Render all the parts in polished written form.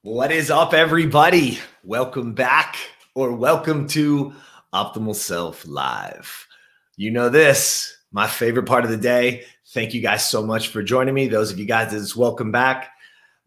What is up, everybody? Welcome back, or welcome to Optimal Self Live. You know this, my favorite part of the day. Thank you guys so much for joining me. Those of you guys that just welcome back,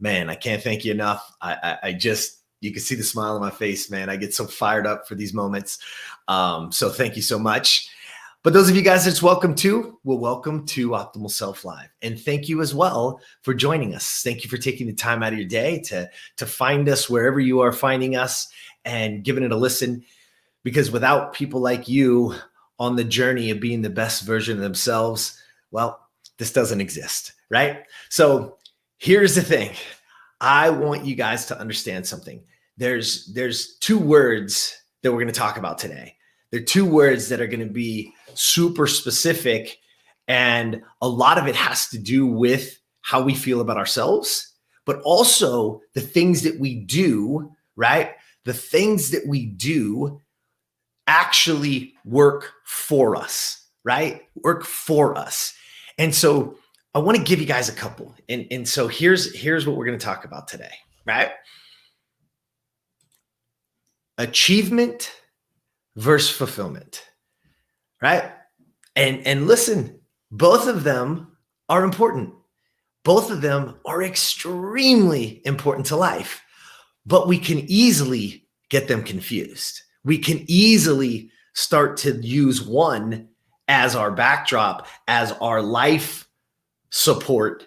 man, I can't thank you enough. You can see the smile on my face, man. I get so fired up for these moments. So thank you so much. But those of you guys that's welcome to, well, welcome to Optimal Self Live. And thank you as well for joining us. Thank you for taking the time out of your day to find us wherever you are finding us and giving it a listen. Because without people like you on the journey of being the best version of themselves, well, this doesn't exist, right? So here's the thing. I want you guys to understand something. There's two words that we're going to talk about today. They're two words that are going to be super specific, and a lot of it has to do with how we feel about ourselves, but also the things that we do, right? The things that we do actually work for us, right? Work for us. And so I want to give you guys a couple. And so here's what we're going to talk about today, right? Achievement versus fulfillment, right? And listen, both of them are important. Both of them are extremely important to life, but we can easily get them confused. We can easily start to use one as our backdrop, as our life support,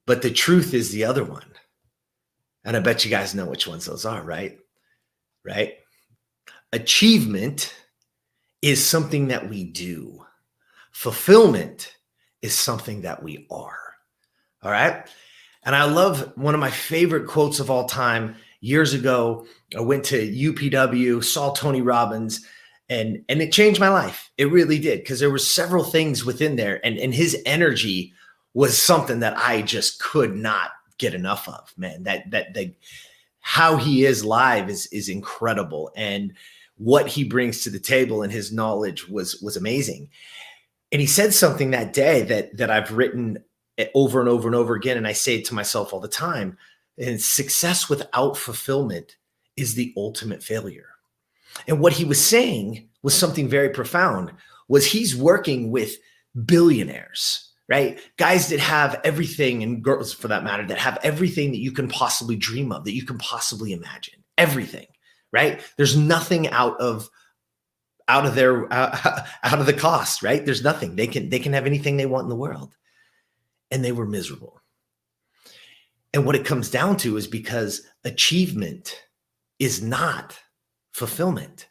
but the truth is the other one. And I bet you guys know which ones those are, right? Right? Achievement is something that we do. Fulfillment is something that we are. All right. And I love one of my favorite quotes of all time. Years ago, I went to UPW, saw Tony Robbins, and it changed my life. It really did, because there were several things within there, and his energy was something that I just could not get enough of, man. That how he is live is incredible. And what he brings to the table and his knowledge was amazing. And he said something that day that I've written over and over and over again. And I say it to myself all the time. And success without fulfillment is the ultimate failure. And what he was saying was something very profound. Was he's working with billionaires, right? Guys that have everything, and girls for that matter, that have everything that you can possibly dream of, that you can possibly imagine, everything. Right? There's nothing out of the cost, right? There's nothing. They can have anything they want in the world. And they were miserable. And what it comes down to is because achievement is not fulfillment.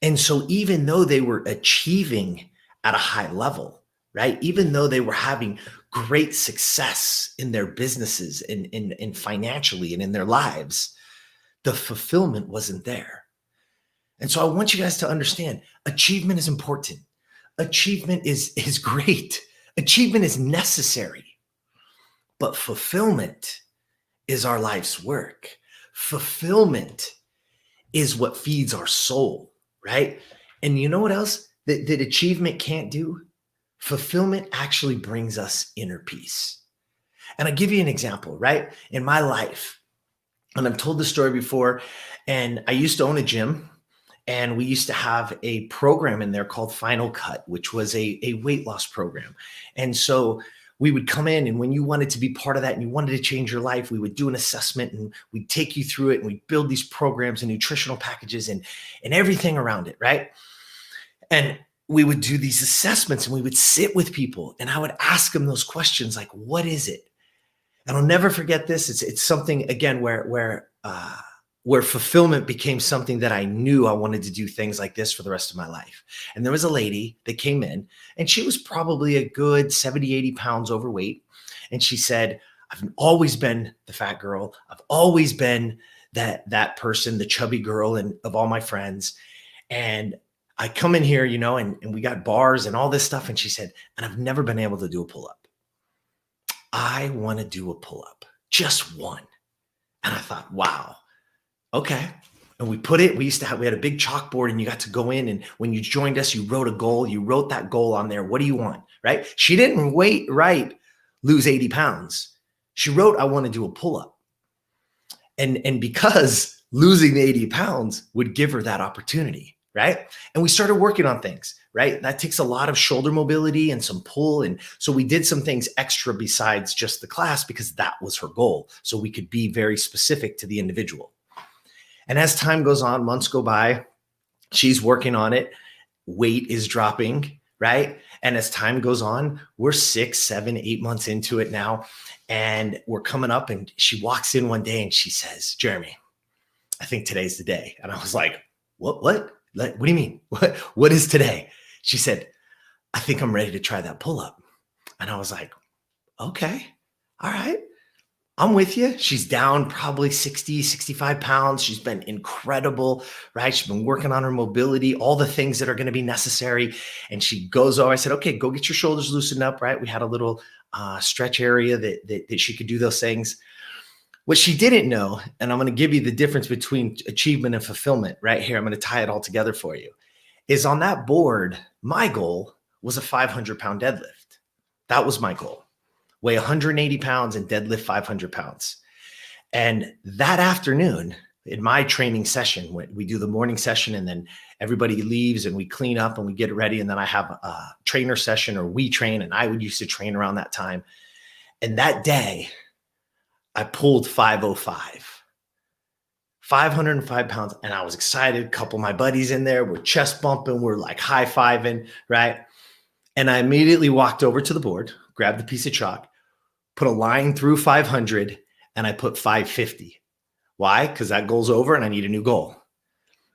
And so even though they were achieving at a high level, right? Even though they were having great success in their businesses and financially and in their lives, the fulfillment wasn't there. And so I want you guys to understand, achievement is important. Achievement is great. Achievement is necessary. But fulfillment is our life's work. Fulfillment is what feeds our soul, right? And you know what else that achievement can't do? Fulfillment actually brings us inner peace. And I'll give you an example, right? In my life, and I've told this story before, and I used to own a gym, and we used to have a program in there called Final Cut, which was a weight loss program. And so we would come in, and when you wanted to be part of that and you wanted to change your life, we would do an assessment and we'd take you through it, and we'd build these programs and nutritional packages and everything around it, right? And we would do these assessments, and we would sit with people, and I would ask them those questions like, what is it? And I'll never forget this. It's something, again, where fulfillment became something that I knew I wanted to do things like this for the rest of my life. And there was a lady that came in, and she was probably a good 70, 80 pounds overweight. And she said, I've always been the fat girl. I've always been that person, the chubby girl and of all my friends. And I come in here, and we got bars and all this stuff. And she said, and I've never been able to do a pull-up. I want to do a pull-up, just one. And I thought, wow, okay. And we had a big chalkboard, and you got to go in, and when you joined us, you wrote a goal. You wrote that goal on there. What do you want, right? She didn't write lose 80 pounds. She wrote, I want to do a pull-up. And because losing the 80 pounds would give her that opportunity, right? And we started working on things, right? That takes a lot of shoulder mobility and some pull. And so we did some things extra besides just the class because that was her goal. So we could be very specific to the individual. And as time goes on, months go by, she's working on it. Weight is dropping, right? And as time goes on, we're 6, 7, 8 months into it now. And we're coming up and she walks in one day and she says, Jeremy, I think today's the day. And I was like, what? What do you mean? What is today? She said, I think I'm ready to try that pull-up. And I was like, okay, all right. I'm with you. She's down probably 60, 65 pounds. She's been incredible, right? She's been working on her mobility, all the things that are going to be necessary. And she goes, I said, okay, go get your shoulders loosened up, right? We had a little stretch area that she could do those things. What she didn't know, and I'm going to give you the difference between achievement and fulfillment right here. I'm going to tie it all together for you, is on that board, my goal was a 500-pound deadlift. That was my goal. Weigh 180 pounds and deadlift 500 pounds. And that afternoon in my training session, we do the morning session and then everybody leaves and we clean up and we get ready. And then I have a trainer session, or we train, and I would used to train around that time. And that day I pulled 505, 505 pounds. And I was excited. A couple of my buddies in there, we're chest bumping, we're like high-fiving, right? And I immediately walked over to the board, grabbed the piece of chalk, put a line through 500, and I put 550. Why? Because that goal's over and I need a new goal.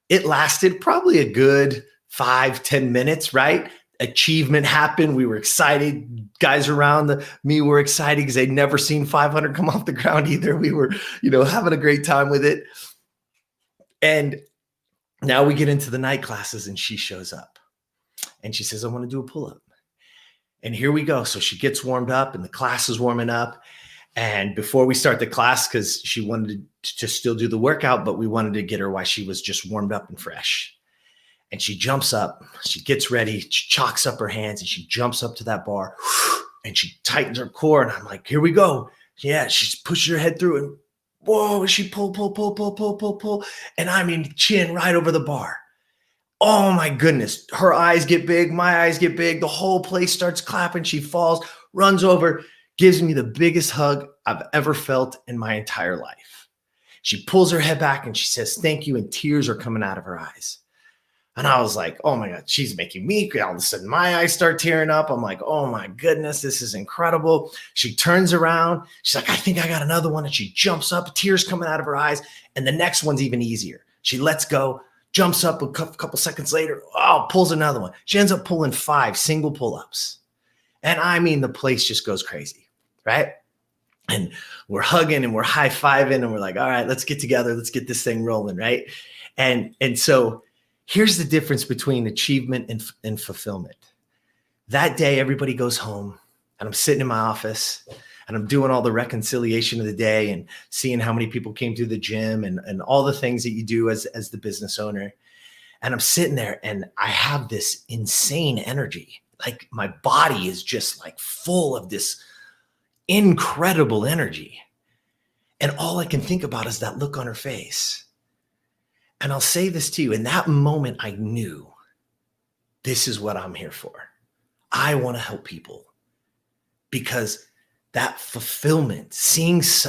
It lasted probably a good 5-10 minutes, right? Achievement happened. We were excited. Guys around me were excited because they'd never seen 500 come off the ground either. We were, having a great time with it. And now we get into the night classes and she shows up and she says, I want to do a pull-up. And here we go. So she gets warmed up and the class is warming up. And before we start the class, because she wanted to still do the workout, but we wanted to get her while she was just warmed up and fresh. And she jumps up, she gets ready, she chalks up her hands and she jumps up to that bar and she tightens her core. And I'm like, here we go. Yeah, she pushes her head through and whoa, she pull. And I mean, chin right over the bar. Oh my goodness. Her eyes get big. My eyes get big. The whole place starts clapping. She falls, runs over, gives me the biggest hug I've ever felt in my entire life. She pulls her head back and she says, thank you. And tears are coming out of her eyes. And I was like, oh my God, she's making me cry. All of a sudden my eyes start tearing up. I'm like, oh my goodness, this is incredible. She turns around. She's like, I think I got another one. And she jumps up, tears coming out of her eyes. And the next one's even easier. She lets go, jumps up a couple seconds later, pulls another one. She ends up pulling 5 single pull-ups. And I mean, the place just goes crazy, right? And we're hugging and we're high-fiving and we're like, all right, let's get together. Let's get this thing rolling, right? And so here's the difference between achievement and fulfillment. That day, everybody goes home and I'm sitting in my office and I'm doing all the reconciliation of the day and seeing how many people came through the gym and all the things that you do as the business owner. And I'm sitting there and I have this insane energy. Like my body is just like full of this incredible energy. And all I can think about is that look on her face. And I'll say this to you, in that moment, I knew this is what I'm here for. I want to help people because that fulfillment,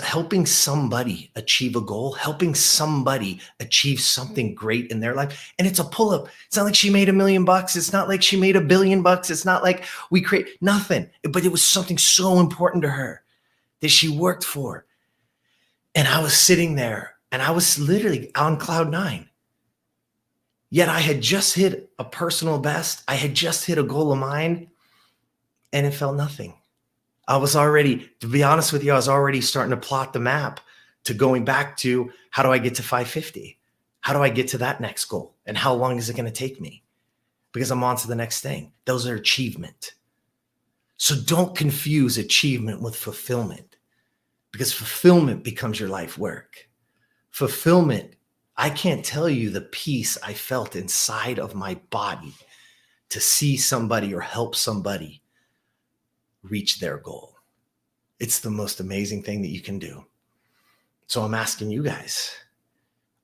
helping somebody achieve a goal, helping somebody achieve something great in their life. And it's a pull-up. It's not like she made $1 million. It's not like she made $1 billion. It's not like we create nothing, but it was something so important to her that she worked for. And I was sitting there and I was literally on cloud 9. Yet I had just hit a personal best. I had just hit a goal of mine and it felt nothing. I was already, to be honest with you, I was already starting to plot the map to going back to how do I get to 550? How do I get to that next goal? And how long is it going to take me? Because I'm on to the next thing. Those are achievement. So don't confuse achievement with fulfillment because fulfillment becomes your life work. Fulfillment, I can't tell you the peace I felt inside of my body to see somebody or help somebody reach their goal. It's the most amazing thing that you can do. So I'm asking you guys,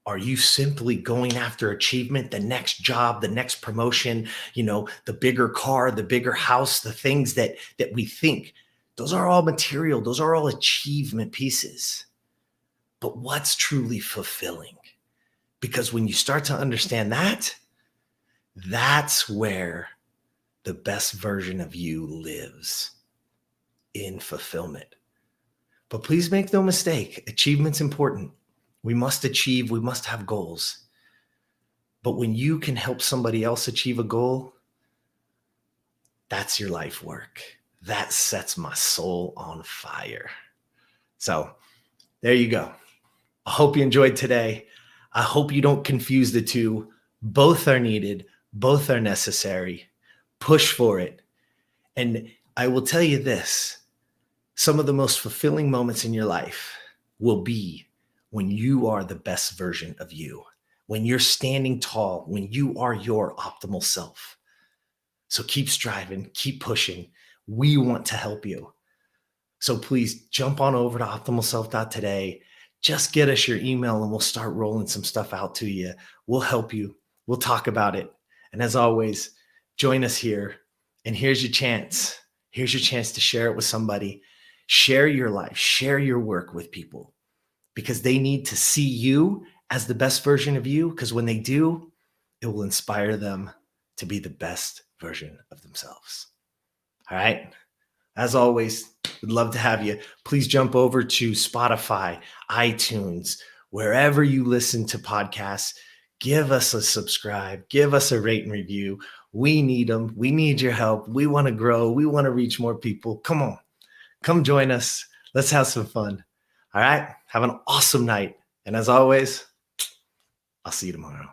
are you simply going after achievement, the next job, the next promotion, the bigger car, the bigger house, the things that we think? Those are all material. Those are all achievement pieces. But what's truly fulfilling? Because when you start to understand that, that's where the best version of you lives, in fulfillment. But please make no mistake, achievement's important. We must achieve, we must have goals. But when you can help somebody else achieve a goal, that's your life work. That sets my soul on fire. So there you go. I hope you enjoyed today. I hope you don't confuse the two. Both are needed. Both are necessary. Push for it. And I will tell you this, some of the most fulfilling moments in your life will be when you are the best version of you, when you're standing tall, when you are your optimal self. So keep striving, keep pushing. We want to help you. So please jump on over to optimalself.today. Just get us your email and we'll start rolling some stuff out to you. We'll help you. We'll talk about it. And as always, join us here. And here's your chance. Here's your chance to share it with somebody. Share your life, share your work with people, because they need to see you as the best version of you. Because when they do, it will inspire them to be the best version of themselves. All right. As always, we'd love to have you. Please jump over to Spotify, iTunes, wherever you listen to podcasts. Give us a subscribe. Give us a rate and review. We need them. We need your help. We want to grow. We want to reach more people. Come on. Come join us. Let's have some fun. All right. Have an awesome night. And as always, I'll see you tomorrow.